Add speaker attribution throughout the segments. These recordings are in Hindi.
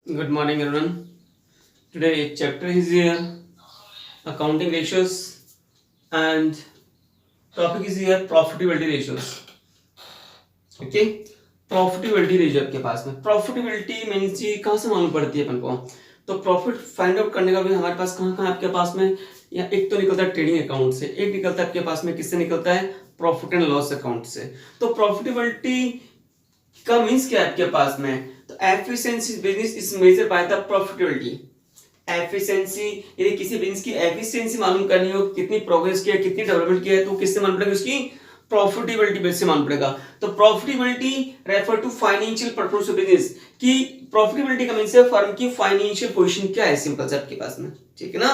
Speaker 1: Good morning, everyone. Today, chapter is here accounting ratios, and topic is here profitability ratios. Okay, profitability ratio आपके पास में प्रॉफिटेबिलिटी मीन्स ये कहाँ से मालूम पड़ती है अपन को? तो प्रॉफिट फाइंड आउट करने का भी हमारे पास कहाँ कहाँ आपके पास में, या एक तो निकलता है ट्रेडिंग अकाउंट से, एक निकलता है आपके पास में किससे निकलता है, प्रॉफिट एंड लॉस अकाउंट से। तो प्रॉफिटेबिलिटी का मीन्स क्या है आपके पास में? तो efficiency business is measured by the profitability. Efficiency यदि किसी बिजनेस की एफिशिएंसी मालूम करनी हो, कितनी प्रोग्रेस किया, कितनी डेवलपमेंट किया है, तो किससे मालूम पड़ेगा? उसकी प्रॉफिटेबिलिटी बेस से मालूम पड़ेगा। तो profitability refer to financial performance of business, कि प्रॉफिटेबिलिटी का मींस है फर्म की फाइनेंशियल पोजीशन क्या है, सिंपल से आपके पास में, ठीक है ना।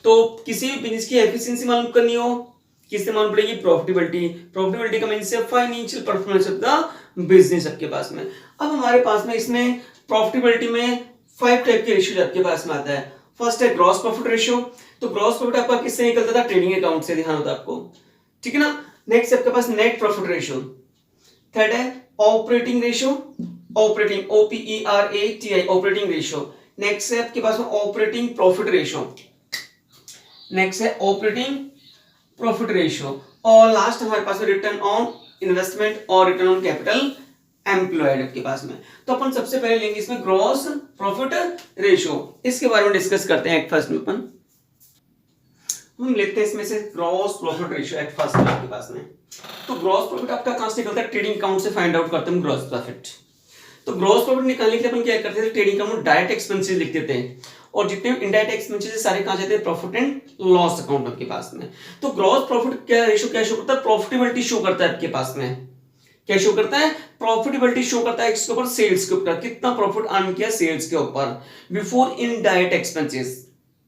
Speaker 1: तो किसी भी बिजनेस की एफिशिएंसी मालूम करनी हो, किससे मालूम पड़ेगी? प्रॉफिटेबिलिटी। प्रॉफिटेबिलिटी का मींस है financial performance of the business आपके पास में। अब हमारे पास में इसमें प्रॉफिटेबिलिटी में 5 टाइप के रेशियो आपके पास में आता है। फर्स्ट है ग्रॉस प्रॉफिट रेशियो। तो ग्रॉस प्रॉफिट आपका किससे निकलता था? ट्रेडिंग अकाउंट से, ध्यान होता आपको, ठीक है ना। नेक्स्ट आपके पास नेट प्रॉफिट रेशियो। थर्ड है operating ratio, operating OPERATI operating ratio. Next है आपके पास में ऑपरेटिंग प्रॉफिट रेशियो। नेक्स्ट है ऑपरेटिंग प्रॉफिट रेशियो। और लास्ट हमारे पास रिटर्न ऑन इन्वेस्टमेंट और रिटर्न ऑन कैपिटल एम्प्लॉयड आपके पास में। तो अपन सबसे पहले लेंगे इसमें ग्रॉस प्रॉफिट रेशियो, इसके बारे में डिस्कस करते हैं। फर्स्ट में अपन हम लेते हैं इसमें से gross profit ratio at first आपके पास में। तो ग्रॉस प्रॉफिट आपका कहां से निकलता है? ट्रेडिंग अकाउंट से फाइंड आउट करते हैं ग्रॉस प्रॉफिट। तो ग्रॉस प्रॉफिट निकालने के लिए अपन क्या करते थे? ट्रेडिंग अकाउंट में डायरेक्ट एक्सपेंसेस लिख देते हैं, और जितने इनडायरेक्ट एक्सपेंसेस सारे कहां जाते हैं? प्रॉफिट एंड लॉस अकाउंट आपके पास में। तो ग्रॉस प्रॉफिट क्या रेशियो क्या शो करता है? प्रॉफिटेबिलिटी शो करता है आपके पास में। क्या शो करता है? प्रॉफिटेबिलिटी शो करता है इसके ऊपर, सेल्स के ऊपर, कितना प्रॉफिट अर्न किया सेल्स के ऊपर, before indirect expenses,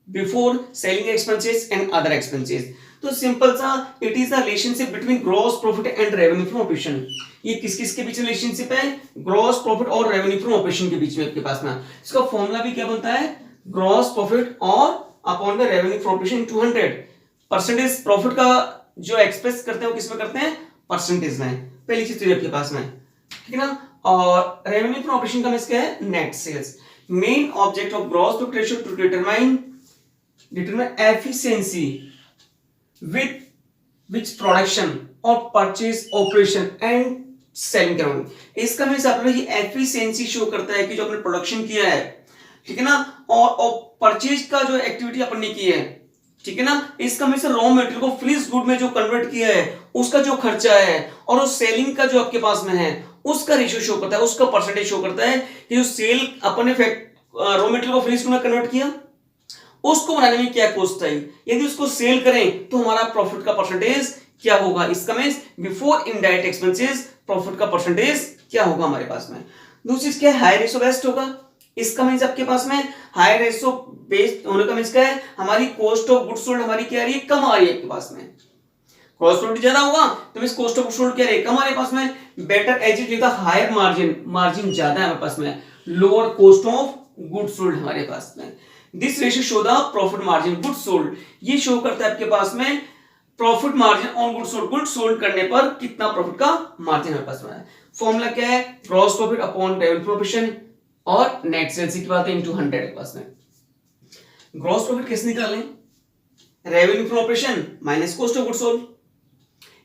Speaker 1: before selling expenses and other expenses. तो सिंपल सा it is the relationship between gross profit and revenue from operation. ये किस किस के बीच रिलेशनशिप है? ग्रॉस प्रॉफिट और रेवेन्यू फ्रॉम ऑपरेशन के बीच में आपके पास में। इसका फॉर्मूला भी क्या बनता है? ग्रॉस प्रॉफिट और upon the revenue from operation 200। Percentage profit का जो एक्सप्रेस करते हैं वो किसमें करते हैं? परसेंटेज में। पहली चीज तो आपके पास में, ठीक है ना। और रेवेन्यू फ्रॉम ऑपरेशन का मींस क्या है? Net sales. Main object of gross profit ratio to determine efficiency with which production or purchase operation and selling करवाएंगे। इसका मींस आपने ये एफिशिएंसी शो करता है कि जो आपने प्रोडक्शन किया है, ठीक है ना, और परचेज का जो एक्टिविटी अपन ने की है, ठीक है ना। इसका मींस रॉ मटेरियल को फिनिश गुड में जो कन्वर्ट किया है उसका जो खर्चा है, और उस सेलिंग का जो आपके पास में है उसका रेशियो शो करता है, उसका परसेंटेज शो करता है कि जो सेल अपन ने रॉ मटेरियल को फिनिश गुड में कन्वर्ट किया उसको बनाने में क्या कॉस्ट आई, यदि उसको सेल करें तो हमारा प्रॉफिट का परसेंटेज क्या होगा। इसका means before indirect expenses profit का परसेंटेज क्या होगा हमारे पास में। दूसरी क्या है? हाई रेशियो बेस्ड होगा। इसका मींस आपके पास में हाई रेशियो बेस्ड होने का मींस क्या है? हमारी कॉस्ट ऑफ गुड्स सोल्ड हमारी क्या आ रही है? कम आ रही है आपके पास में। कॉस्ट ऑफ गुड्स ज्यादा होगा तो means cost of goods sold क्या रही है? कम हमारे पास में। Better as it higher margin, margin ज्यादा है हमारे पास में, lower cost of goods sold हमारे पास में। This ratio show the profit margin goods sold. ये शो करता है आपके पास में profit margin on goods sold, goods sold करने पर कितना प्रॉफिट का मार्जिन हमारे पास में है। फॉर्मूला क्या है? Gross profit upon revenue from operation और नेट सेल्स की बात है इनटू 100 के पास में। ग्रॉस प्रॉफिट कैसे निकालें? Revenue from operation minus cost of goods sold.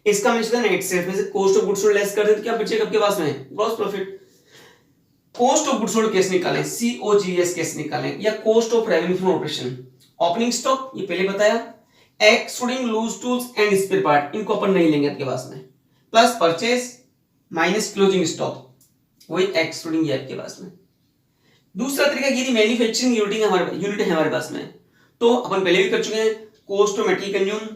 Speaker 1: इसका मतलब नेट सेल्स में से cost of goods sold less कर दे तो क्या बचेगा आपके पास में? Gross profit. Cost of goods sold कैसे निकालें? COGS कैसे निकालें, या cost of revenue from operation. Opening stock ये पहले बताया, excluding loose tools and spare part, इनको अपन नहीं लेंगे आपके पास में, plus purchase minus closing stock, वही एक्सक्लूडिंग है आपके पास में। दूसरा तरीका यदि मैन्युफैक्चरिंग यूनिट है हमारे पास में, तो अपन पहले भी कर चुके हैं, cost of material consume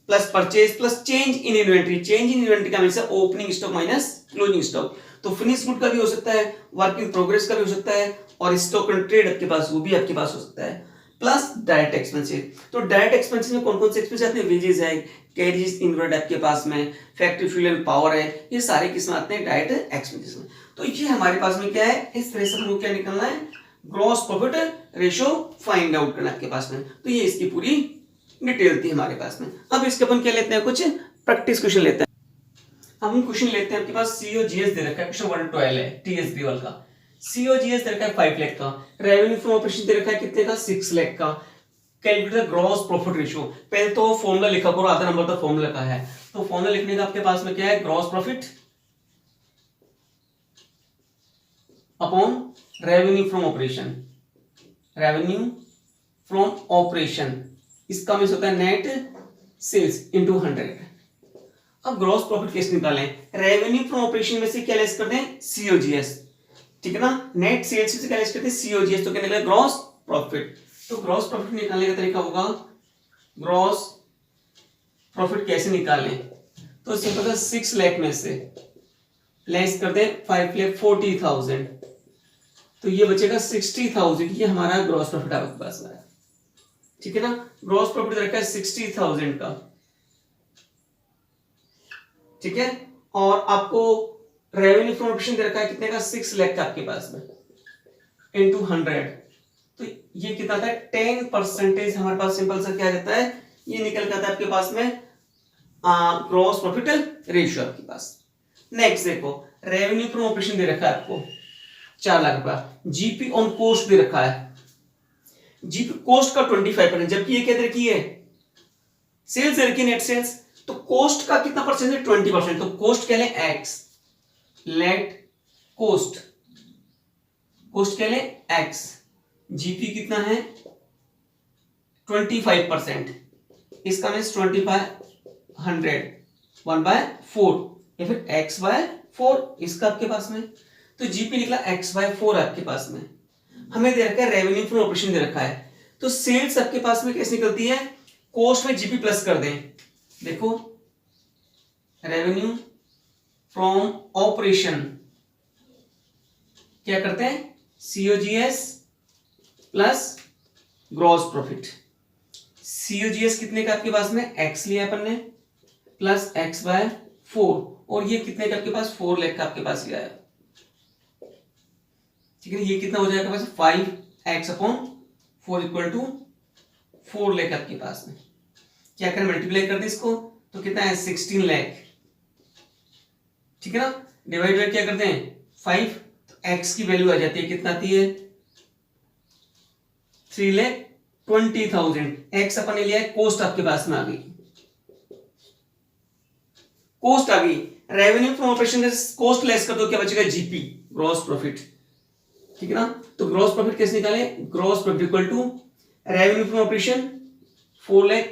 Speaker 1: plus purchase plus change in inventory. Change in inventory का मतलब opening stock minus closing stock. तो फिनिश गुड का भी हो सकता है, वर्क इन प्रोग्रेस का भी हो सकता है, और स्टॉक एंड ट्रेड आपके पास वो भी आपके पास हो सकता है, प्लस डायरेक्ट एक्सपेंसेस। तो डायरेक्ट एक्सपेंसेस में कौन कौन से एक्सपेंसेस आते हैं? वेजेस है, कैरेज इनवर्ड आपके पास में, फैक्ट्री फ्यूल एंड पावर है, ये सारे किसमें आते हैं? डायरेक्ट एक्सपेंसेस में। तो ये हमारे पास में क्या है? इस तरह से हमको क्या निकलना है? Gross profit ratio find out करना आपके पास में। तो ये इसकी पूरी डिटेल थी हमारे पास में। अब इसके अपन क्या लेते हैं? कुछ प्रैक्टिस क्वेश्चन लेते हैं। हम क्वेश्चन लेते हैं, आपके पास COGS दे रखा है, क्वेश्चन 1 to 12 है TSB वाला का। COGS दे रखा है 5 लाख का, रेवेन्यू फ्रॉम ऑपरेशन दे रखा है कितने का 6 लाख का। Calculate the gross profit ratio, पहले तो फॉर्मूला लिखा करो, आधा नंबर तक फॉर्मूला का है, तो फॉर्मूला लिखने का आपके पास में क्या है, gross profit upon revenue from operation, revenue from operation, इसका मीन्स होता है नेट सेल्स इनटू 100। अब ग्रॉस प्रॉफिट कैसे निकालें, रेवेन्यू फ्रॉम ऑपरेशन में से क्या लेस करते हैं, COGS, ठीक है ना, नेट सेल्स से क्या लेस करते हैं, COGS, तो क्या निकलेगा ग्रॉस प्रॉफिट। तो ग्रॉस प्रॉफिट निकालने का तरीका होगा, ग्रॉस प्रॉफिट कैसे निकालें, तो सिंपल सा 6 लाख में से लेस कर दें 5,40,000, तो ये बचेगा 60,000, ये हमारा ग्रॉस प्रॉफिट आपके पास आया, ठीक है ना। ग्रॉस प्रॉफिट रखा है 60,000 का, ठीक है, और आपको रेवेन्यू फ्रॉम ऑपरेशन दे रखा है कितने का, 6 लाख का आपके पास में, इनटू 100, तो ये कितना था 10% हमारे पास सिंपल सा क्या आ जाता है, ये निकल जाता है आपके पास में ग्रॉस प्रॉफिट रेशियो आपके पास। नेक्स्ट देखो, रेवेन्यू फ्रॉम ऑपरेशन दे रखा है आपको 4 लाख रुपया, जीपी ऑन कोस्ट दे रखा है, जीपी कोस्ट का 25%, जबकि ये क्या दे रखी है, सेल्स दे रखी है, नेट सेल्स, तो कोस्ट का कितना परसेंट है, 20%, तो कोस्ट क्या ले एक्स, लेट कोस्ट, कोस्ट क्या ले एक्स, जीपी कितना है 25%, इसका मीन्स 2500 1/4 या फिर x/4, इसका आपके पास में, तो जीपी निकला x/4 आपके पास में। हमें दे रखा है रेवेन्यू फ्रॉम ऑपरेशन दे रखा है, तो सेल्स आपके पास में कैसे निकलती है, कोस्ट में जीपी प्लस कर दें, देखो रेवेन्यू फ्रॉम ऑपरेशन क्या करते हैं, COGS plus gross profit, COGS कितने का आपके पास में, x लिया अपन ने, प्लस x/4, और ये कितने का आपके पास, 4 लाख का आपके पास लिया है, ठीक है, ये कितना हो जाएगा पास 5x/4 इक्वल टू 4 लाख आपके पास में, क्या करें मल्टीप्लाई कर दे इसको, तो कितना है 16 लाख, ठीक है ना, डिवाइड बाय क्या करते हैं 5, तो x की वैल्यू आ जाती है, कितना आती है 3,20,000, x अपन ने लिया है, कोस्ट आपके पास में आ गई, कोस्ट आ गई, रेवेन्यू फ्रॉम ऑपरेशन से कोस्ट लेस कर दो, क्या बचेगा जीपी, ग्रॉस प्रॉफिट, ठीक है ना। तो ग्रॉस प्रॉफिट कैसे निकाले, gross profit equal to revenue from operation 4 lakh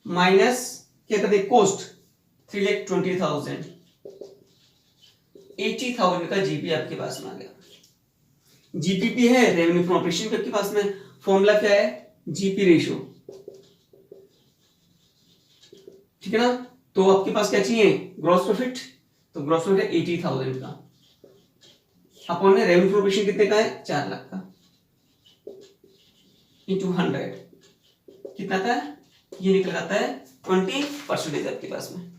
Speaker 1: minus क्या करते कोस्ट 3,20,000, 80,000 का जीपी आपके पास में आ गया, जीपीपी है रेवेन्यू फ्रॉम ऑपरेशन आपके पास में, फॉर्मूला क्या है, जीपी रेशियो, ठीक है ना। तो आपके पास क्या चाहिए, ग्रॉस प्रॉफिट, तो ग्रॉस प्रॉफिट है 80,000 का, अपॉन में रेवेन्यू फ्रॉम ऑपरेशन कितने का है, 4 लाख का, इंटू 100 कितना था, ये निकल आता है 20% आपके पास में,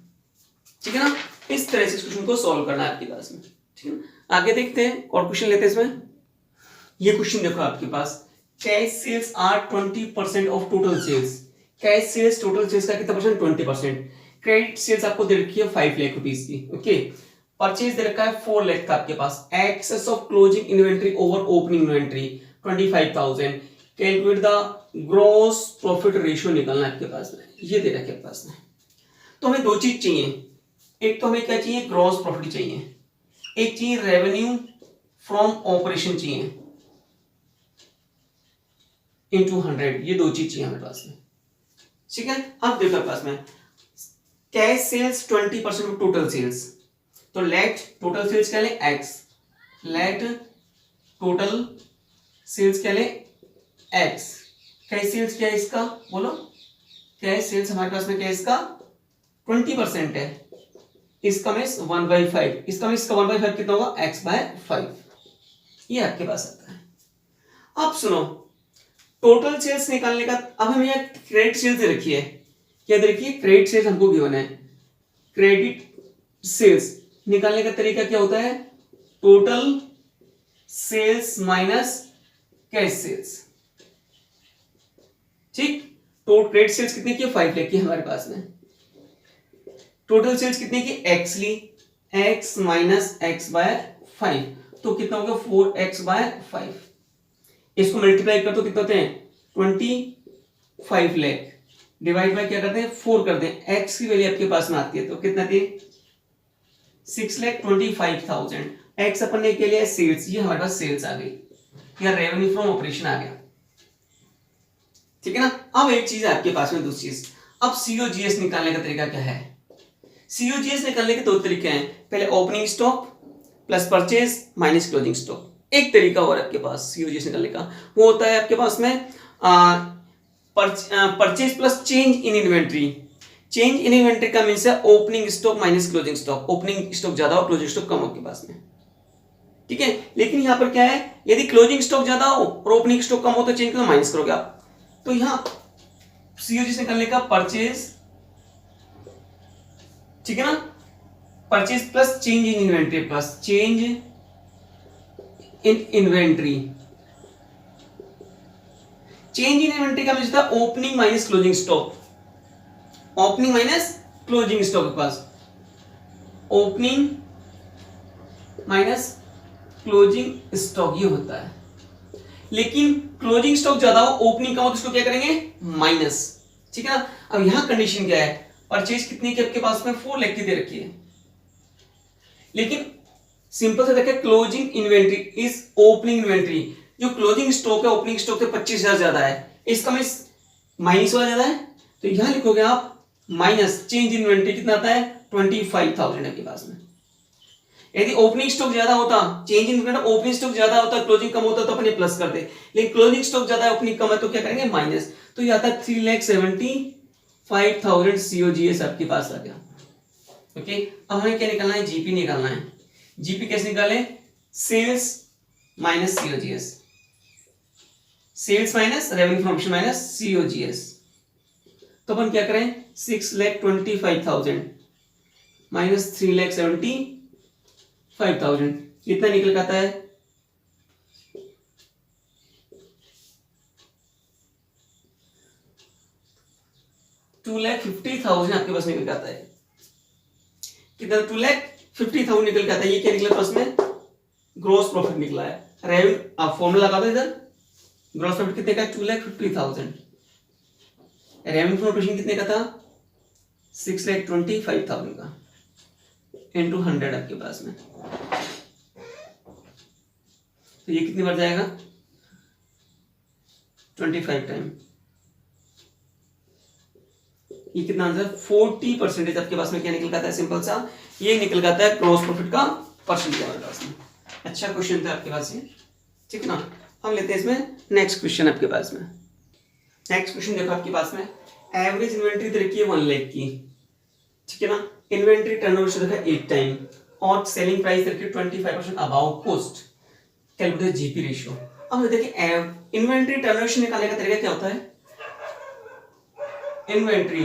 Speaker 1: ठीक है ना। इस तरह से इस क्वेश्चन को सॉल्व करना है आपके पास में, ठीक है ना। आगे देखते हैं और क्वेश्चन लेते हैं इसमें, ये क्वेश्चन देखो आपके पास, cash sales are 20% of total sales, cash sales total sales का कितना परसेंट, 20%, क्रेडिट सेल्स आपको दे रखी है 5 लाख रुपीस की, ओके, परचेज दे रखा है 4 लाख का आपके पास, excess of closing inventory over opening inventory 25,000, calculate the gross profit ratio निकालना है आपके पास में, ये दे रखे पास में। तो हमें 2 चीज चाहिए, एक तो हमें क्या चाहिए, ग्रॉस प्रॉफिट चाहिए, एक चाहिए रेवेन्यू फ्रॉम ऑपरेशन चाहिए इनटू 100, ये 2 चीज चाहिए हमारे पास में, ठीक है। अब देखो पास में cash sales 20% of total sales, तो लेट टोटल सेल्स क्या ले x, लेट टोटल सेल्स क्या ले x, कैश सेल्स क्या है इसका बोलो, कैश सेल्स हमारे पास में क्या है इसका 20% है, इसका मीन्स 1/5, इसका मीन्स इसका 1/5 कितना होगा, x/5, ये आपके पास आता है। अब सुनो, टोटल सेल्स निकालने का, अब हमें यहाँ क्रेडिट सेल्स दे रखी है, क्या दे रखी है, क्रेडिट सेल्स हमको गिवन है, क्रेडिट सेल्स निकालने का तरीका क्या होता है, total sales minus cash sales, ठीक, तो क्रेडिट सेल्स कितने की, 5 लाख की हमारे पास में, टोटल सेल्स कितने की, x ली, x माइनस x/5, तो कितना हो गया 4x/5। इसको मल्टीप्लाई कर तो कितना होते हैं 25 लाख, डिवाइड बाय क्या करते हैं 4 करते हैं, x की वैल्यू आपके पास में आती है तो कितना थी 6,25,000। x अपन ने के लिए सेल्स, ये हमारे पास सेल्स आ गई या रेवेन्यू फ्रॉम ऑपरेशन आ गया, ठीक है ना। अब एक चीज है आपके पास में दूसरी चीज, अब सीओजीएस निकालने का तरीका क्या है। सीओजीएस निकालने के दो तरीके हैं, पहले opening stock plus purchase minus closing stock. एक तरीका और आपके पास सीओजीएस निकालने का, वो होता है आपके पास में purchase plus change in inventory. Change in inventory का मीन्स है opening stock minus closing stock. Opening stock ज्यादा हो, क्लोजिंग स्टॉक कम हो आपके पास में, ठीक है। लेकिन यहां पर क्या है, यदि क्लोजिंग स्टॉक ज्यादा हो और ओपनिंग स्टॉक कम हो तो चेंज को माइनस करोगे आप। तो यहां सीओजीएस निकालने का परचेज, ठीक है ना, purchase plus change in inventory plus change in inventory. Change in inventory का मतलब था opening minus closing stock, opening minus closing stock के पास, ओपनिंग माइनस क्लोजिंग स्टॉक ये होता है। लेकिन क्लोजिंग स्टॉक ज्यादा हो, ओपनिंग कम हो तो इसको क्या करेंगे माइनस, ठीक है ना। अब यहां कंडीशन क्या है, परचेज कितनी की आपके पास में 4 लाख की दे रखी है, लेकिन सिंपल से देखिए closing inventory is opening inventory. जो क्लोजिंग स्टॉक है ओपनिंग स्टॉक से 25,000 ज्यादा है, इसका मींस माइनस वाला ज्यादा है, तो यहां लिखोगे आप माइनस चेंज इन्वेंट्री कितना आता है 25,000 आपके पास में। यदि ओपनिंग स्टॉक ज्यादा होता, चेंज इन ओपनिंग स्टॉक ज्यादा होता, क्लोजिंग कम होता तो अपन ये प्लस करते, लेकिन क्लोजिंग स्टॉक ज्यादा है ओपनिंग कम है तो क्या करेंगे माइनस। तो ये आता है 3,75,000 सीओजीएस आपके पास आ गया। ओके, अब हमें क्या निकालना है, जीपी निकालना है। जीपी कैसे निकालें, sales minus COGS, sales minus revenue from operation minus COGS. तो अपन क्या करें 6,25,000 माइनस 3,75,000 कितना निकल जाता है 2,50,000 आपके पास निकल जाता है। कितना 2,50,000 निकल जाता है। ये क्या निकला पास में ग्रॉस प्रॉफिट निकला है। रेवेन्यू आप फॉर्मूला लगा दो इधर, ग्रॉस प्रॉफिट कितने का 2,50,000, रेवेन्यू फ्रॉम ऑपरेशन कितने का था 6,25,000 का इंटू 100 आपके पास में, तो ये कितनी बार जाएगा 25 टाइम। ये कितना आंसर 40% आपके पास में क्या निकल जाता है, सिंपल सा ये निकल जाता है ग्रॉस प्रॉफिट का परसेंटेज हमारे पास में। अच्छा क्वेश्चन था आपके पास ये, ठीक है ना। हम लेते हैं इसमें नेक्स्ट क्वेश्चन आपके पास में। नेक्स्ट क्वेश्चन देखो आपके पास में, एवरेज इन्वेंट्री तो रखी है 1 लाख की, ठीक है ना। इन्वेंट्री टर्नओवर से रखा 8 टाइम और सेलिंग प्राइस रखी 25% above cost, calculate GP ratio. अब देखिए इन्वेंट्री टर्नओवर निकालने का तरीका क्या होता है, इन्वेंट्री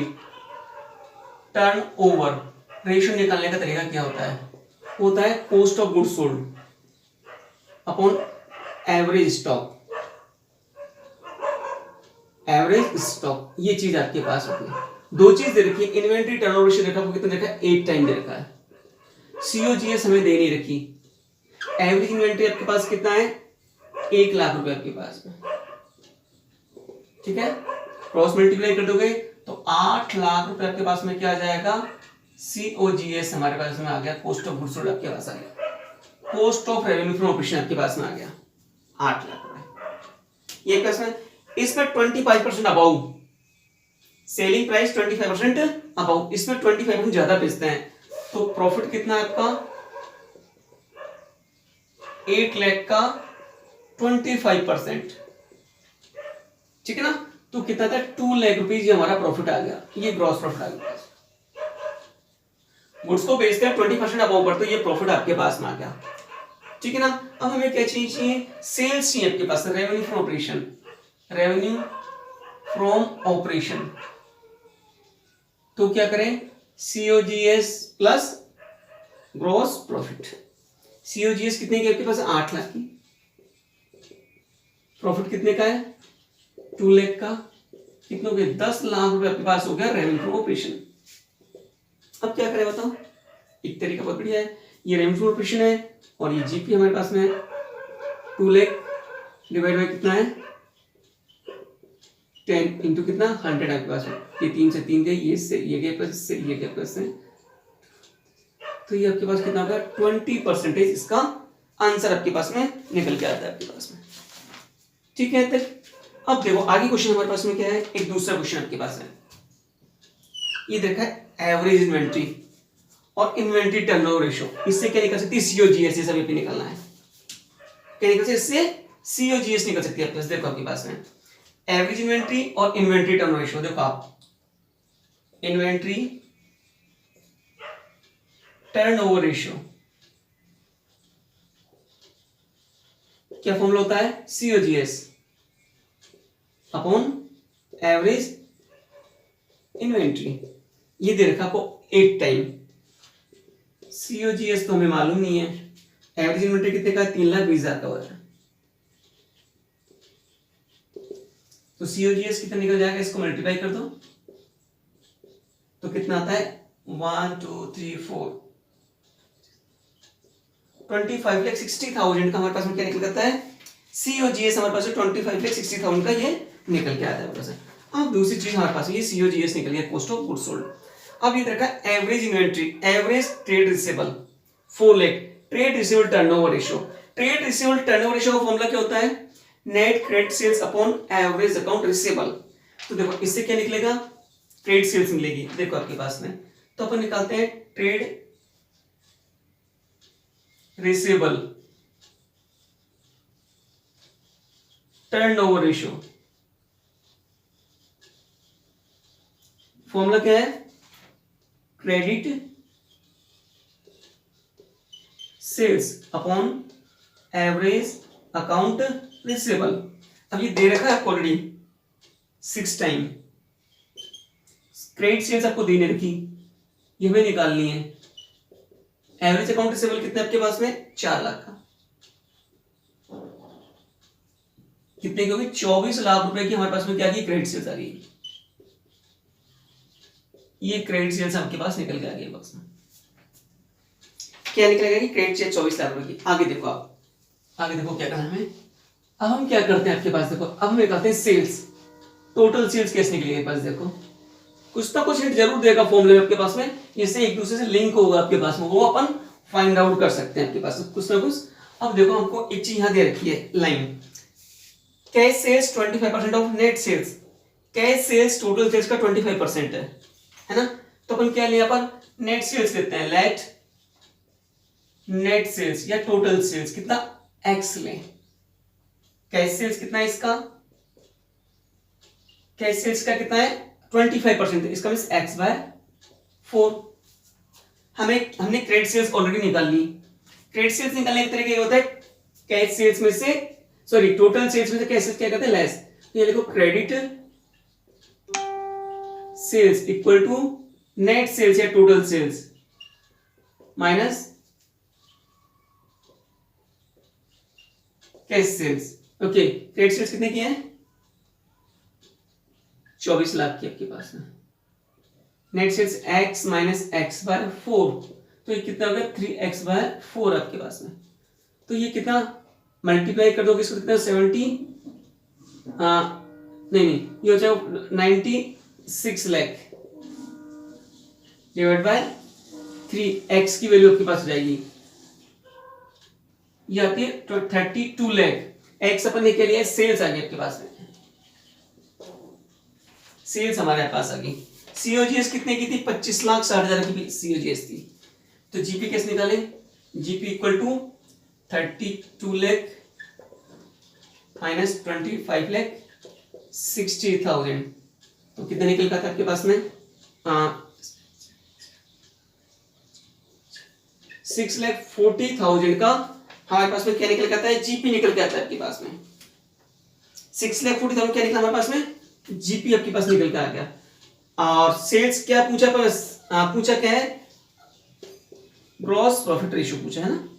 Speaker 1: टर्नओवर रेशियो निकालने का तरीका क्या होता है cost of goods sold upon average stock, average stock. ये चीज आपके पास होती है। दो चीज दे रखी है, इन्वेंट्री टर्नओवर रेशियो देखा कितना देखा 8 टाइम दे रखा है, सीओजीएस हमें दे नहीं रखी, एवरेज इन्वेंट्री आपके पास कितना है 1 लाख रुपए आपके पास में, ठीक है। क्रॉस मल्टीप्लाई कर दोगे तो 8 लाख रुपए आपके पास में क्या आ जाएगा सीओजीएस हमारे पास में आ गया, कॉस्ट ऑफ गुड्स सोल्ड आपके पास आ गया, cost of revenue from operation आपके पास में आ गया 8 लाख रुपए। ये पास में इसमें 25% अबाउ, सेलिंग प्राइस 25% अबाउ, इसमें 25% ज्यादा बेचते हैं तो प्रॉफिट कितना है आपका 8 लाख का 25%, ठीक है ना। तो कितना था 2 लाख रुपीज हमारा प्रॉफिट आ गया, ये ग्रॉस प्रॉफिट आ गया। गुड्स को बेचते हैं 20% अबाउ पर तो ये प्रॉफिट आपके पास में आ गया, ठीक है ना। अब हमें क्या चाहिए सेल्स चाहिए आपके पास, revenue from operation, revenue from operation. तो क्या करें COGS plus gross profit. COGS कितने की आपके पास 8 लाख की, प्रॉफिट कितने का है 2 लाख का, कितने हो गए 10 लाख रुपए आपके पास हो गया रेवेन्यू फ्रॉम ऑपरेशन। अब क्या करें बताओ, एक तरीका बहुत बढ़िया है, ये रेवेन्यू फ्रॉम ऑपरेशन है और ये जीपी हमारे पास में है 2 लाख डिवाइड बाय कितना है 10 इंटू कितना 100 आपके पास में। ये 3 से 3 गए, ये से ये गए प्लस से ये गए प्लस से, तो ये आपके पास कितना होगा 20% इसका आंसर आपके पास में निकल के आता है आपके पास में। ठीक है, तक अब देखो आगे क्वेश्चन हमारे पास में क्या है, एक दूसरा क्वेश्चन आपके पास है। ये देखा है एवरेज इन्वेंट्री और इन्वेंट्री टर्नओवर रेशियो, इससे क्या निकल सकती है सीओजीएस, ये सभी पे निकलना है। क्या निकल सकती है इससे सीओजीएस निकल सकती है आपके पास। देखो आपके पास में एवरेज इन्वेंट्री और इन्वेंट्री टर्नओवर रेशियो, देखो आप इन्वेंट्री टर्नओवर रेशियो क्या फॉर्मूला होता है सीओजीएस अपॉन एवरेज इन्वेंट्री। ये दे रखा आपको 8 टाइम, सीओजीएस तो हमें मालूम नहीं है, एवरेज इन्वेंट्री कितने का 3,20,000 का हो रहा है, तो सीओजीएस कितना निकल जाएगा, इसको मल्टीप्लाई कर दो तो कितना आता है 1 2 3 4 25,60,000 का हमारे पास में क्या निकल जाता है सीओजीएस, हमारे पास 25,60,000 का ये निकल के आता है हमारे पास। अब दूसरी चीज हमारे पास ये सीओजीएस निकल गया कॉस्ट ऑफ गुड्स सोल्ड। अब ये देखा average inventory, average trade receivable 4 lakh, trade receivable turnover ratio. Trade receivable turnover ratio का फॉर्मूला क्या होता है net credit sales upon average account receivable. तो देखो इससे क्या निकलेगा ट्रेड सेल्स मिलेगी, देखो आपके पास में, तो अपन निकालते हैं trade receivable turnover ratio. Formula क्या है credit sales upon average account receivable. अब ये दे रखा है आपको ऑलरेडी 6 टाइम, क्रेडिट सेल्स आपको देने रखी, ये हमें निकालनी है। एवरेज अकाउंट रिसीवेबल कितने आपके पास में 4 लाख का, कितने की होगी 24 लाख रुपए की हमारे पास में क्या की क्रेडिट सेल्स आ गई। ये क्रेडिट सेल्स आपके पास निकल के आ गई बॉक्स में, क्या निकलेगा कि क्रेडिट सेल्स 24 लाख रुपए की। आगे देखो आप, आगे देखो क्या करना है हमें। अब हम क्या करते हैं आपके पास देखो, अब हम निकालते हैं सेल्स, टोटल सेल्स कैसे निकलेगी पास देखो, कुछ ना कुछ हिंट जरूर देगा फॉर्मूले में आपके पास में, जिससे एक दूसरे से लिंक होगा आपके पास में, वो अपन फाइंड आउट कर सकते हैं आपके पास कुछ ना कुछ। अब देखो हमको एक चीज यहां दे रखी है line, cash sales 25% of net sales, cash sales total sales का 25% है ना, तो अपन क्या लिया अपन नेट सेल्स लेते हैं, लेट नेट सेल्स या टोटल सेल्स कितना एक्स लें, कैश सेल्स कितना है इसका, कैश सेल्स का कितना है 25%, इसका मींस x बाय 4। हमने क्रेडिट सेल्स ऑलरेडी निकाल ली, क्रेडिट सेल्स निकालने के तरीके होता है कैश सेल्स में से सॉरी टोटल सेल्स में से कैश सेल्स क्या करते हैं लेस, तो ये लिखो credit sales equal to net sales या total sales minus cash sales. Okay, credit sales कितने की है 24 लाख की आपके पास में, net sales x minus x by 4, तो ये कितना होगा 3x बाय 4 आपके पास में, तो ये कितना मल्टीप्लाई कर दोगे इसको कितना 70 नहीं ये हो जाएगा 96 लाख डिवाइड बाय 3x की वैल्यू आपके पास हो जाएगी, ये आती है 32 लाख, x अपन ने क्या लिया सेल्स आ गई आपके पास में, सेल्स हमारे पास आ गई। सीओजीएस कितने की थी 25,60,000 की सीओजीएस थी, तो जीपी कैसे निकाले, GP equal to 32 lakh minus 25,60,000, तो कितना निकल का था आपके पास में 6,40,000 का हमारे पास में क्या निकल के आता है जीपी निकल के आता है आपके पास में, 6,40,000 क्या निकला हमारे पास में जीपी आपके पास निकल के आ गया। और सेल्स क्या पूछा पूछा क्या है ग्रॉस प्रॉफिट रेशियो पूछा है ना,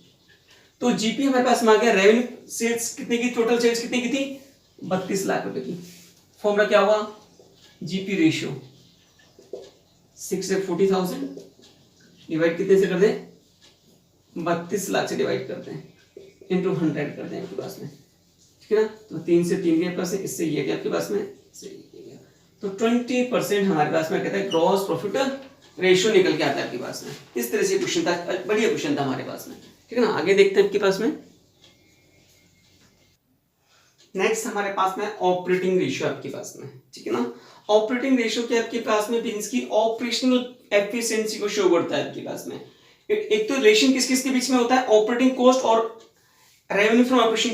Speaker 1: तो जीपी हमारे पास में आ गया, रेवेन्यू सेल्स कितने की टोटल सेल्स कितने की थी 32 लाख रुपए की, फॉर्मूला क्या हुआ जीपी रेशियो 6,40,000 डिवाइड कितने से कर दे 32 लाख से डिवाइड करते हैं, इंटू 100 करते हैं आपके पास में, ठीक है ना। तो 3 से 3 गया प्लस इससे ये गया आपके पास में, इससे ये गया, तो 20% हमारे पास में कहता है ग्रॉस प्रॉफिट रेशियो निकल के आता है आपके पास में। इस तरह से क्वेश्चन था, बढ़िया क्वेश्चन था हमारे पास में, ठीक है ना। आगे देखते हैं आपके पास में। नेक्स्ट हमारे पास में ऑपरेटिंग रेशियो आपके पास में, ठीक है ना। ऑपरेटिंग रेशियो के आपके पास में मींस की ऑपरेशनल एफिशिएंसी को शो करता है आपके पास में। एक तो रिलेशन किस किस के बीच में होता है, ऑपरेटिंग कॉस्ट और रेवेन्यू फ्रॉम ऑपरेशन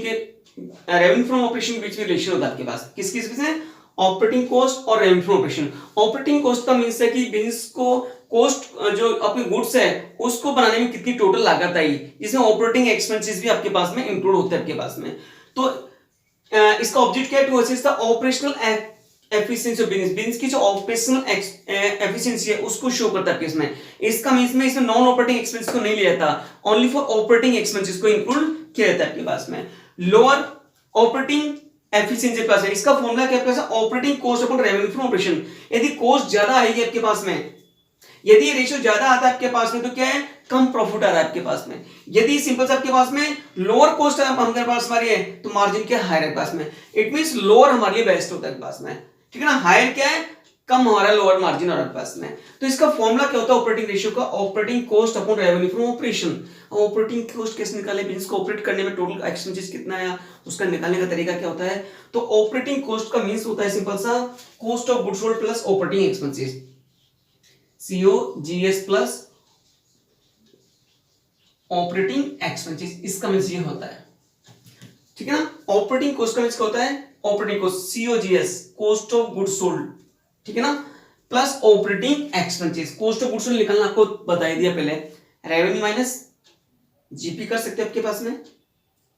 Speaker 1: के बीच में रिलेशन होता है आपके पास। किस किस बीच में, ऑपरेटिंग कॉस्ट और revenue from operation. Operating cost का मींस है कि बिजनेस को कॉस्ट जो आपके गुड्स है उसको बनाने में कितनी टोटल लागत आई, जिसमें ऑपरेटिंग एक्सपेंसेस भी आपके पास में इंक्लूड होते हैं आपके पास में। तो इसका ऑब्जेक्ट क्या है, to assist the operational efficiency of business की जो ऑपरेशनल एफिशिएंसी है उसको शो करता है इसमें। इसका मींस में इसमें नॉन ऑपरेटिंग एक्सपेंस को नहीं लिया था, ओनली फॉर ऑपरेटिंग एक्सपेंसेस को इंक्लूड किया जाता है आपके पास में। लोअर ऑपरेटिंग एफिशिएंसी पास है, इसका फॉर्मूला क्या है, operating cost upon revenue from operation. यदि कॉस्ट ज्यादा आएगी आपके पास में, यदि ये रेशियो ज्यादा आता है आपके पास में, तो क्या है, कम प्रॉफिट आ रहा है आपके पास में। यदि सिंपल से आपके पास में लोअर कॉस्ट हमारे पास हमारी है, तो मार्जिन क्या हायर है पास में। इट मींस लोअर हमारे लिए बेस्ट होता है पास में, ठीक है ना। हायर क्या है, कम हमारा लोअर मार्जिन और पास में। तो इसका फॉर्मूला क्या होता है ऑपरेटिंग रेशियो का, operating cost upon revenue from operation. Operating cost कैसे निकाले, बिजनेस को ऑपरेट करने में टोटल एक्सपेंसेस कितना आया, उसका निकालने का तरीका क्या होता है। तो ऑपरेटिंग कॉस्ट का मींस होता है सिंपल सा, cost of goods sold plus operating expenses, COGS plus operating expenses, इसका मींस ये होता है, ठीक है ना। ऑपरेटिंग कॉस्ट का मींस क्या होता है, operating cost COGS, cost of goods sold, ठीक है ना, plus operating expenses. Cost of goods sold निकालना आपको बता ही दिया पहले, रेवेन्यू माइनस जीपी कर सकते हैं आपके पास में,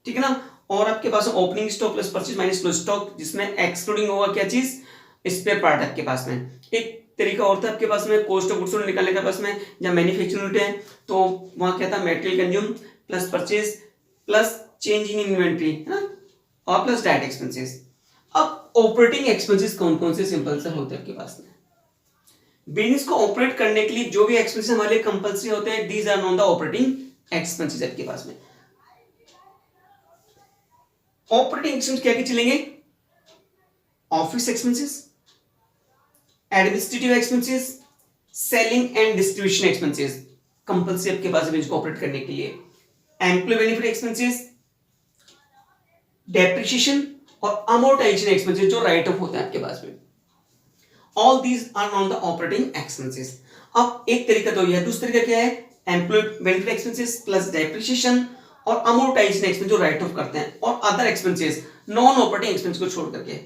Speaker 1: ठीक है ना। और आपके पास opening stock plus purchase minus close stock, जिसमें एक्सक्लूडिंग होगा क्या चीज, स्पेयर पार्ट आपके पास में। एक तरीका और था आपके पास में कॉस्ट ऑफ गुड्स सोल्ड निकालने के पास में, जब मैन्युफैक्चरिंग यूनिट है तो वहां क्या था, material consume plus purchase plus change in inventory, है ना, और प्लस डायरेक्ट एक्सपेंसेस। अब ऑपरेटिंग एक्सपेंसेस कौन कौन से सिंपल से होते हैं आपके पास में। बिजनेस को ऑपरेट करने के लिए जो भी एक्सपेंसेस हमारे लिए कंपल्सरी होते हैं, these are known the operating expenses आपके पास में। ऑपरेटिंग एक्सपेंस क्या क्या चलेंगे, office expenses, administrative expenses, selling and distribution expenses compulsory आपके पास बिजनेस को ऑपरेट करने के लिए, एम्प्लॉय बेनिफिट एक्सपेंसेस, डेप्रिसिएशन और अमोर्टाइजेशन एक्सपेंसेस जो राइट ऑफ होता है आपके पास में। All these are known the operating expenses. अब एक तरीका तो यह है, दूसरा तरीका क्या है, employee benefit expenses plus depreciation और अमोर्टाइजेशन एक्सपेंस जो राइट ऑफ करते हैं, और other expenses non operating expense को छोड़ करके,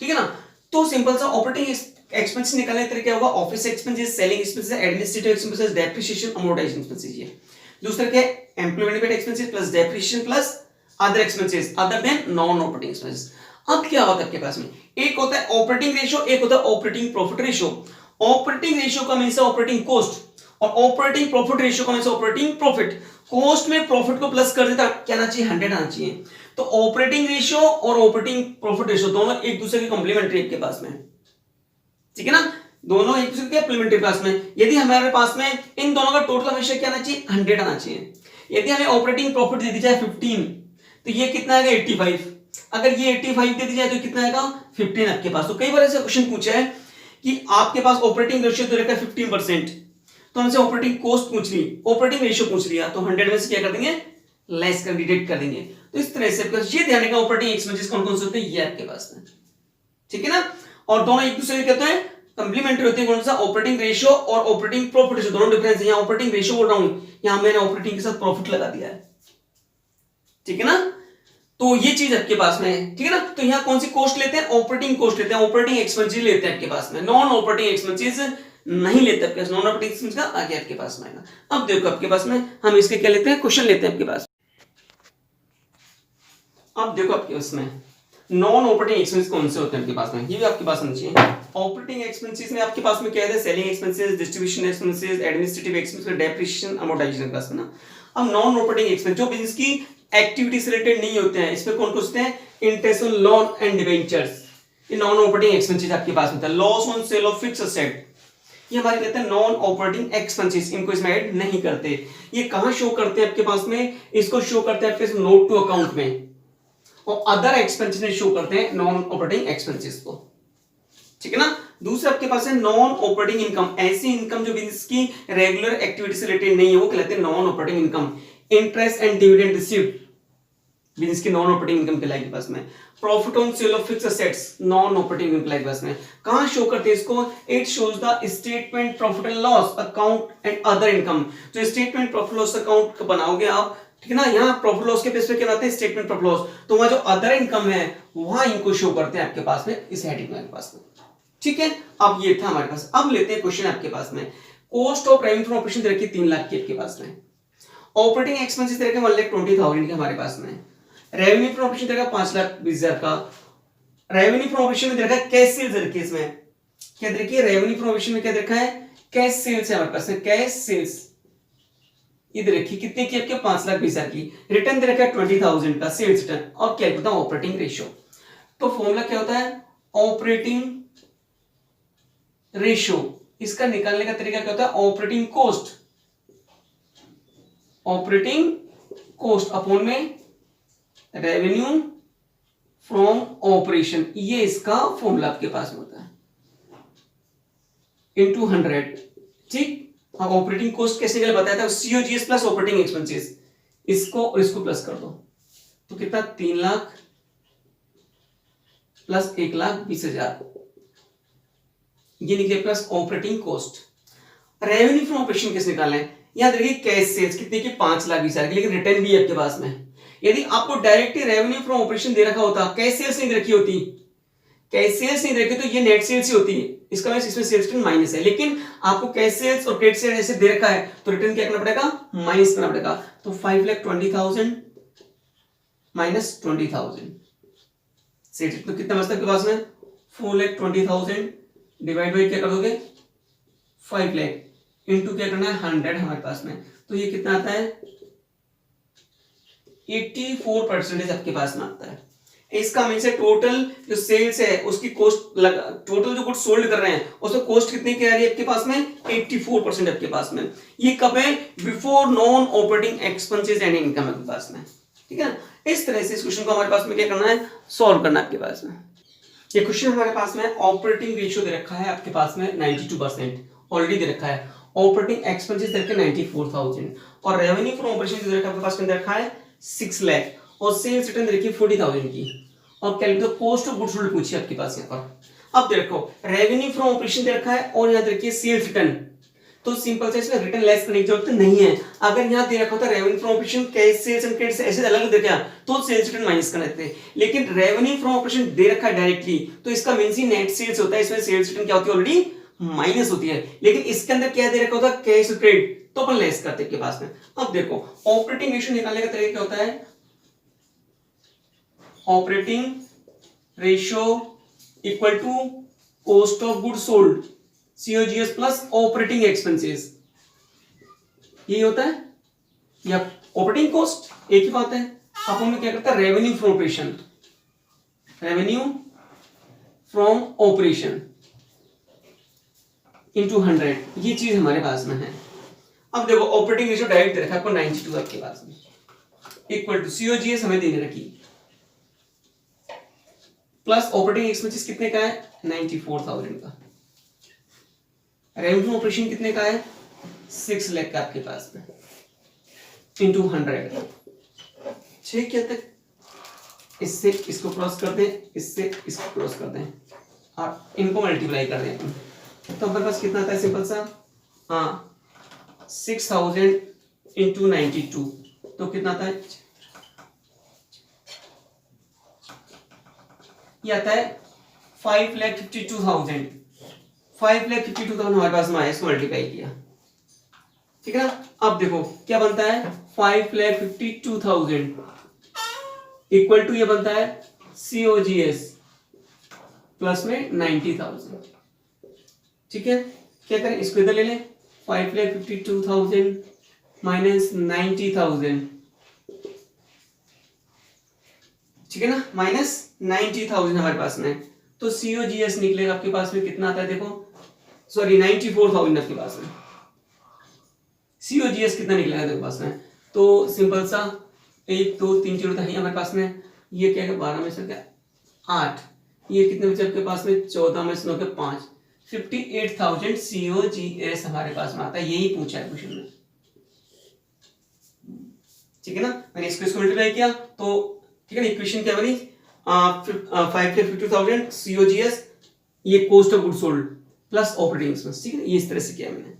Speaker 1: ठीक है ना। तो सिंपल सा ऑपरेटिंग एक्सपेंस निकालने का तरीका होगा, office expenses, selling expenses, administrative expenses, depreciation, amortization expenses. ये दूसरा क्या है, employee benefit expenses plus depreciation plus other expenses other than non operating expenses. अब क्या होता है आपके पास में, एक होता है ऑपरेटिंग रेशियो, एक होता है operating profit ratio. Operating ratio का मींस है ऑपरेटिंग कॉस्ट, और ऑपरेटिंग प्रॉफिट रेशियो का मींस ऑपरेटिंग प्रॉफिट। कॉस्ट में प्रॉफिट को प्लस कर देता, क्या आना चाहिए, 100 आना चाहिए। तो ऑपरेटिंग रेशियो और ऑपरेटिंग प्रॉफिट रेशियो दोनों एक दूसरे के कॉम्प्लीमेंट्री के पास में, ठीक है ना, दोनों एक दूसरे के कॉम्प्लीमेंट्री पास में। यदि हमारे पास में इन दोनों का टोटल हमेशा क्या आना चाहिए, 100 आना चाहिए। यदि हमें ऑपरेटिंग प्रॉफिट दे दी जाए 15, तो ये कितना आएगा 85। अगर ये 85 दे दी जाए तो कितना आएगा 15 आपके पास। तो कई बार ऐसा क्वेश्चन पूछा है कि आपके पास ऑपरेटिंग रेशियो तो रहता है 15%, तो हमसे ऑपरेटिंग कॉस्ट पूछ ली, ऑपरेटिंग रेशियो पूछ लिया, तो 100 में से क्या कर देंगे, लेस कर डिडक्ट कर देंगे। तो इस तरह से ये ध्यान रखना ऑपरेटिंग एक्सपेंसेस कौन कौन से होते हैं, ये आपके पास में, ठीक है ना। और दोनों एक दूसरे के कहते हैं कंप्लीमेंट्री होते हैं, कौन सा, ऑपरेटिंग रेशियो और ऑपरेटिंग प्रॉफिट रेशियो, दोनों डिफरेंस है। यहाँ ऑपरेटिंग रेशियो बोल रहा हूं, यहाँ मैंने ऑपरेटिंग के साथ प्रॉफिट लगा दिया है, ठीक है ना। तो ये चीज आपके पास में है, ठीक है ना। तो यहाँ कौन सी कॉस्ट लेते हैं, ऑपरेटिंग कॉस्ट लेते हैं, ऑपरेटिंग एक्सपेंसेस लेते हैं आपके पास में, नॉन ऑपरेटिंग एक्सपेंसेस नहीं लेते आपके पास। नॉन ऑपरेटिंग एक्सपेंस का आगे आपके पास में आएगा। अब देखो आपके पास में हम इसके क्या लेते हैं, क्वेश्चन लेते हैं आपके पास। अब देखो आपके पास में नॉन ऑपरेटिंग एक्सपेंस कौन से होते हैं आपके पास में, ये भी आपके पास होना चाहिए। ऑपरेटिंग एक्सपेंसेस में आपके पास में क्या है, selling expenses, distribution expenses, administrative expenses, depreciation, amortisation के पास में ना। अब नॉन ऑपरेटिंग एक्सपेंस जो बिजनेस की एक्टिविटी से रिलेटेड नहीं होते हैं, इसमें कौन कौन से हैं, interest on loan and debentures, ये नॉन ऑपरेटिंग एक्सपेंसेस आपके पास में था। Loss on sale of fixed asset, ये हमारे कहते हैं नॉन ऑपरेटिंग एक्सपेंसेस, इनको इसमें ऐड नहीं करते। ये कहां शो करते हैं आपके पास में, इसको शो करते हैं आपके नोट टू अकाउंट में, और अदर एक्सपेंसेस में शो करते हैं नॉन ऑपरेटिंग एक्सपेंसेस को, ठीक है ना। दूसरा आपके पास है नॉन ऑपरेटिंग इनकम, ऐसी इनकम जो बिजनेस की रेगुलर एक्टिविटी से रिलेटेड नहीं है, वो कहलाते हैं non operating income. Interest and dividend received business की नॉन ऑपरेटिंग इनकम कहलाएगी पास में। Profit on sale of fixed assets non operating income कहलाएगी पास में। कहां शो करते हैं इसको, it shows the statement profit and loss account and other income. जो स्टेटमेंट प्रॉफिट लॉस अकाउंट बनाओगे आप, ठीक है ना, यहाँ प्रॉफिट लॉस के बेस पे क्या बनाते हैं स्टेटमेंट प्रॉफिट लॉस, तो वहां जो अदर इनकम है वहां इनको शो करते हैं आपके पास में इस हेडिंग में पास में, ठीक है। अब ये था हमारे पास। अब लेते हैं क्वेश्चन आपके पास में। Cost of revenue from operation दे रखी 3 लाख की आपके पास में, ऑपरेटिंग एक्सपेंसेस दे रखे 1,20,000 के हमारे पास में, रेवेन्यू फ्रॉम ऑपरेशन दे रखा 5,20,000 का, रेवेन्यू फ्रॉम ऑपरेशन में दे रखा है कैश सेल्स दे रखी है, इसमें क्या दे रखी है, रेवेन्यू फ्रॉम ऑपरेशन में क्या दे रखा है, कैश सेल्स है हमारे पास में, कैश सेल्स ये दे रखी कितने की आपके 5,20,000 की, रिटर्न दे रखा है 20,000 का सेल्स रिटर्न, और क्या होता है ऑपरेटिंग रेशियो। तो फॉर्मूला क्या होता है, ऑपरेटिंग रेशियो, इसका निकालने का तरीका क्या होता है, operating cost, operating cost upon में रेवेन्यू फ्रॉम ऑपरेशन, ये इसका फॉर्मूला आपके पास में होता है, इनटू 100, ठीक। अब ऑपरेटिंग कोस्ट कैसे निकल बताया था, सीओजीएस प्लस ऑपरेटिंग एक्सपेंसेस, इसको और इसको प्लस कर दो तो कितना 3 लाख प्लस 1,20,000 ये निकले plus operating cost. Revenue from operation कैसे निकालना है, यहां देखिए कैश सेल्स कितने की 5,20,000 की, लेकिन रिटर्न भी है आपके पास में। यदि आपको डायरेक्टली रेवेन्यू फ्रॉम ऑपरेशन दे रखा होता, कैश सेल्स नहीं रखी होती, कैश सेल्स नहीं रखी तो ये नेट सेल्स ही होती है, इसका मतलब इसमें सेल्स रिटर्न माइनस है, लेकिन आपको कैश सेल्स और क्रेडिट सेल्स ऐसे दे रखा है तो रिटर्न क्या करना पड़ेगा, माइनस करना पड़ेगा। तो 5,20,000 माइनस 20,000 सेल्स तो कितना बचता है आपके पास में, 4,20,000 डिवाइड बाई क्या कर दोगे 5 लाख इंटू क्या करना है 100 हमारे पास में, तो ये कितना आता है 84% आपके पास में आता है। इसका मीन से टोटल जो सेल्स है उसकी कॉस्ट टोटल जो गुड सोल्ड कर रहे हैं उसमें कॉस्ट कितनी की आ रही है आपके पास में 84% आपके पास में। ये कब है, before non operating expenses and income आपके पास में, ठीक है ना। इस तरह से इस क्वेश्चन को हमारे पास में क्या करना है, सॉल्व करना है आपके पास में। ये क्वेश्चन हमारे पास में ऑपरेटिंग रेशियो दे रखा है आपके पास में 92% ऑलरेडी दे रखा है, ऑपरेटिंग एक्सपेंसेस दे रखे 94,000 और रेवेन्यू फ्रॉम ऑपरेशन दे रखा है आपके पास में दे रखा है 6 लाख और सेल्स रिटर्न दे रखी है 40,000 की, और calculate cost of goods sold पूछी आपके पास यहाँ पर। अब दे रखो रेवेन्यू फ्रॉम ऑपरेशन दे रखा है और यहाँ दे रखी है सेल्स रिटर्न, तो सिंपल से इसमें रिटर्न लेस करने की जरूरत नहीं है। अगर यहाँ दे रखा होता revenue from operation cash sales and credit ऐसे अलग दे रखा तो सेल्स रिटर्न माइनस कर देते हैं, लेकिन रेवेन्यू फ्रॉम ऑपरेशन दे रखा है डायरेक्टली तो इसका मींस ही नेट सेल्स होता है, इसमें सेल्स रिटर्न क्या होती है ऑलरेडी माइनस होती है, लेकिन इसके अंदर क्या दे रखा होता है कैश क्रेडिट तो अपन लेस करते हैं के पास में। अब देखो ऑपरेटिंग रेशियो निकालने का तरीका क्या होता है, operating ratio equal to cost of goods sold COGS plus operating expenses, यही होता है, या ऑपरेटिंग कॉस्ट एक ही बात है। अपन में क्या करता है revenue from operation, revenue from operation into 100, ये चीज हमारे पास में है। अब देखो ऑपरेटिंग रेशियो डायरेक्ट दे रखा है आपको 92 आपके पास में इक्वल टू COGS हमें देने रखी प्लस ऑपरेटिंग एक्सपेंसेस कितने का है 94,000 का, रेवेन्यू ऑपरेशन कितने का है 6 लाख का आपके पास में इनटू 100, ठीक है तक इससे इसको क्रॉस कर दें, इससे इसको क्रॉस कर दें और इनको मल्टीप्लाई कर दें तो हमारे पास कितना आता है सिंपल सा, हाँ 6,000 इंटू 92 तो कितना आता है, ये आता है 5,52,000, 5,52,000 हमारे पास में आया, इसको मल्टीप्लाई किया, ठीक है ना। अब देखो क्या बनता है 5,52,000 इक्वल टू ये बनता है COGS प्लस में 90,000, ठीक है। क्या करें इसको इधर ले लें 5,52,000 माइनस 90,000, ठीक है ना, माइनस 90,000 हमारे पास में, तो COGS निकलेगा आपके पास में कितना आता है देखो सॉरी 94,000 आपके पास में। COGS कितना निकलेगा आपके पास में? तो सिंपल सा 1 2 3 0 था हमारे पास में, ये क्या है 12 में से क्या 8, ये कितने बचे आपके पास में 14 में से 9 के 5, 58,000 COGS हमारे पास में आता है। यही पूछा है क्वेश्चन में, ठीक है ना। मैंने इसको मल्टीप्लाई किया तो ठीक है ना, इक्वेशन क्या बनी 5,52,000 COGS, ये cost of good sold plus operating expense, ठीक है, ये इस तरह से किया मैंने।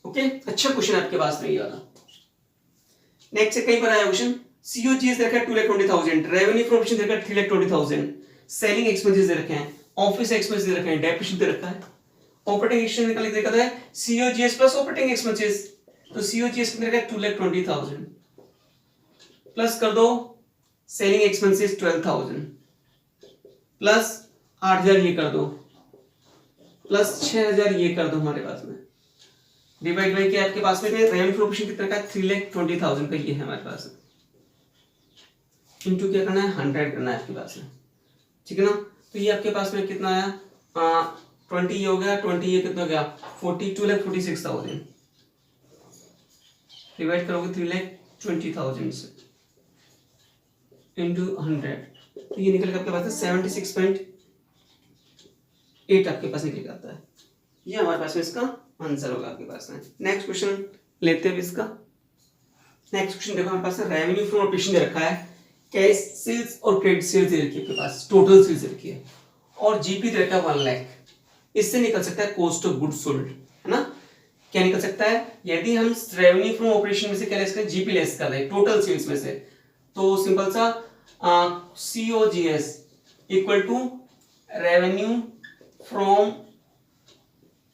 Speaker 1: ओके, अच्छा क्वेश्चन आपके पास में ये वाला। नेक्स्ट से कहीं पर आया क्वेश्चन, COGS दे रखा है 2,20,000, रेवेन्यू फ्रॉम ऑपरेशन दे रखा है 3,20,000, सेलिंग एक्सपेंसेस दे रखे हैं, ऑफिस एक्सपेंस दे रखे हैं, डेप्रिसिएशन दे रखा है, ऑपरेटिंग एक्सपेंस निकालने देखा है COGS प्लस ऑपरेटिंग एक्सपेंसेस, तो COGS कितने रखा है 2,20,000 प्लस कर दो सेलिंग एक्सपेंसेस 12,000 प्लस 8,000 ये कर दो प्लस 6,000 ये कर दो हमारे पास में, डिवाइड बाई क्या आपके पास में रेवेन्यू फ्रॉम ऑपरेशन कितना का 3,20,000 का ये है हमारे पास में, इनटू क्या करना है 100 करना है आपके पास में, ठीक है ना। तो ये आपके पास में कितना आया 20 ये हो गया, 20 ये कितना हो गया 2,46,000 डिवाइड करोगे 3,20,000 से इनटू 100, तो ये निकल के आपके पास है 76.8 आपके पास निकल के आता है। ये हमारे पास में इसका आंसर होगा आपके पास में। नेक्स्ट क्वेश्चन लेते हैं इसका। नेक्स्ट क्वेश्चन देखो हमारे पास रेवेन्यू फ्रॉम ऑपरेशन दे रखा है, कैश सेल्स और क्रेडिट सेल्स दे रखी है आपके पास, टोटल सेल्स दे रखी है और जीपी दे रखा है 1 लाख। इससे निकल सकता है कॉस्ट ऑफ गुड्स सोल्ड, है ना। क्या निकल सकता है, यदि हम रेवेन्यू फ्रॉम ऑपरेशन में से क्या लेस करें, जीपी लेस कर दें टोटल सेल्स में से, तो सिंपल सा COGS equal to revenue from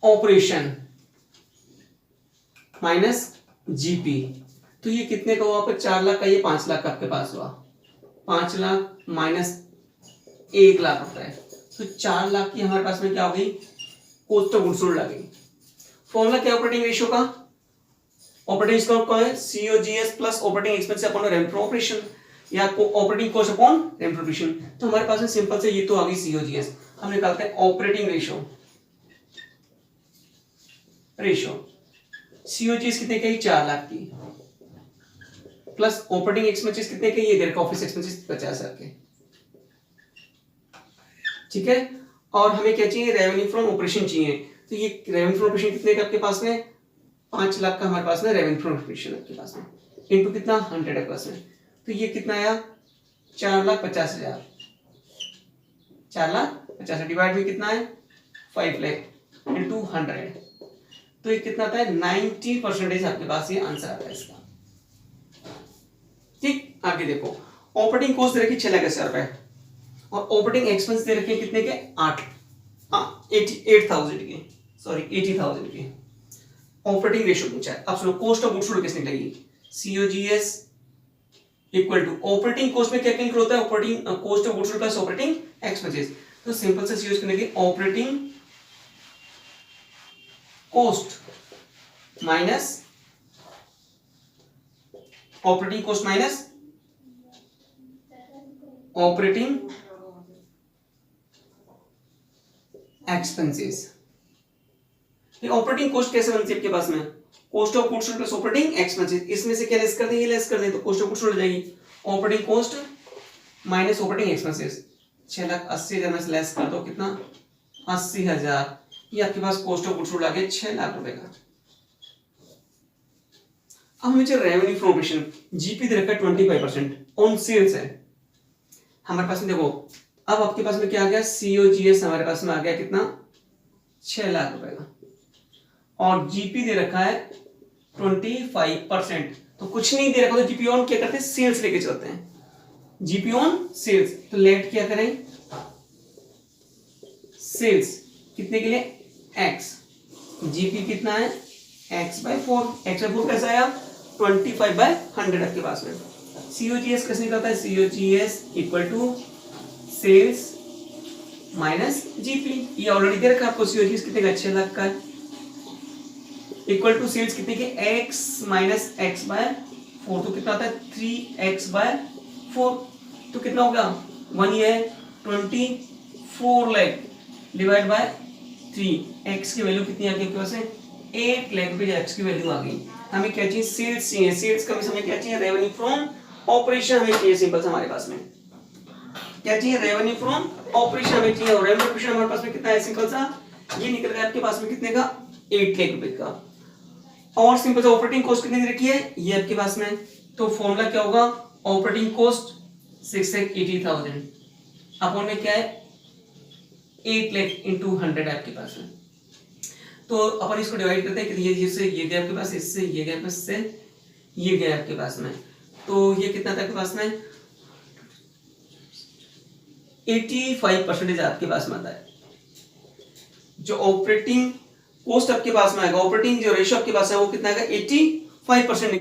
Speaker 1: operation minus GP, तो ये कितने का हुआ पर 4 लाख का, ये 5 लाख का आपके पास हुआ, 5 लाख माइनस 1 लाख रुपए, तो 4 लाख की हमारे पास में क्या हो गई कॉस्ट ऑफ गुड्स सोल्ड आ गई। फॉर्मूला क्या ऑपरेटिंग रेशियो का, ऑपरेटिंग कॉस्ट कौन है COGS plus operating expense upon revenue from operation या operating cost upon revenue from operation. तो हमारे पास में सिंपल से ये तो आ गई COGS, हम निकालते हैं ऑपरेटिंग रेशियो COGS कितने की 4 लाख की प्लस ऑपरेटिंग एक्सपेंसेस कितने के, ये देखो ऑफिस एक्सपेंसेस 50,000 के, ठीक है। और हमें क्या चाहिए रेवेन्यू फ्रॉम ऑपरेशन चाहिए, तो ये रेवेन्यू फ्रॉम ऑपरेशन कितने का आपके पास में 5 लाख का हमारे पास में रेवेन्यू फ्रॉम ऑपरेशन आपके पास में, इनटू कितना 100 आपके पास में, तो ये कितना आया 4,50,000, 4,50,000 डिवाइड में कितना है 5 लाख इनटू 100, तो ये कितना आता है 90% आपके पास ये आंसर आता है इसका, ठीक। आगे देखो ऑपरेटिंग कॉस्ट दे रखी 6,80,000 रुपए और ऑपरेटिंग एक्सपेंस दे रखे कितने के 80,000 के, सॉरी 80,000 के। ऑपरेटिंग रेशियो पूछा है, अब सुनो कॉस्ट ऑफ गुड्स सोल्ड किसने निकलेगी, COGS equal to operating cost में क्या कैलकुलेट होता है operating cost of goods sold plus operating expenses, तो सिंपल से COGS करने की operating cost minus operating cost minus operating expenses. Operating cost कैसे बनती है आपके पास में, cost of goods sold plus operating expenses, इसमें से क्या लेस कर दें, ये लेस कर दें तो कॉस्ट ऑफ गुड्स सोल्ड हो जाएगी, operating cost minus operating expenses, 6,80,000 में से लेस कर दो कितना 80,000, ये आपके पास कॉस्ट ऑफ गुड्स सोल्ड आ गया 6 लाख रुपए का। अब हमें चाहिए रेवेन्यू फ्रॉम ऑपरेशन, जीपी दे रखा है 25% ऑन सेल्स है हमारे पास में, देखो अब आपके पास में क्या आ गया COGS हमारे पास में आ गया कितना 6 लाख रुपए का और जीपी दे रखा है 25%, तो कुछ नहीं दे रखा तो जीपी ऑन क्या करते हैं सेल्स लेके चलते हैं, जीपी ऑन सेल्स, तो लेट क्या करें सेल्स कितने के लिए x, जीपी कितना है x/4, x/4 कैसा आया 25/100 आपके पास में। COGS कैसे निकलता है, COGS equal to sales minus GP, ये ऑलरेडी दे रखा आपको COGS कितने का 6 लाख का है, इक्वल टू सेल्स कितने के x माइनस x/4, तो कितना आता है 3x/4, तो कितना होगा 1 ये 24 लाख डिवाइड बाय एक्स की वैल्यू कितनी आ गई आपके पास है 8 लाख रुपए एक्स की वैल्यू आ गई। हमें क्या चाहिए सेल्स चाहिए, सेल्स का हमें क्या चाहिए रेवेन्यू फ्रॉम ऑपरेशन हमें चाहिए सिंपल सा हमारे पास में क्या चाहिए रेवेन्यू फ्रॉम ऑपरेशन हमें चाहिए और रेवेन्यू ऑपरेशन हमारे पास में कितना है सिंपल सा ये निकल गया आपके पास में कितने का 8 लाख रुपए का। और सिंपल सा ऑपरेटिंग कॉस्ट कितनी दे रखी है ये आपके पास में तो फॉर्मूला क्या होगा ऑपरेटिंग कॉस्ट 6,80,000 अपॉन में क्या है 8 लाख इंटू 100 आपके पास में। तो अपन इसको डिवाइड करते हैं कि ये जिससे ये गया आपके पास इससे ये गया आपके से ये गया आपके पास में तो ये कितना था आपके पास में 85% आपके पास में आता है जो ऑपरेटिंग कॉस्ट आपके पास में आएगा ऑपरेटिंग जो रेशियो आपके पास है वो कितना आएगा 85%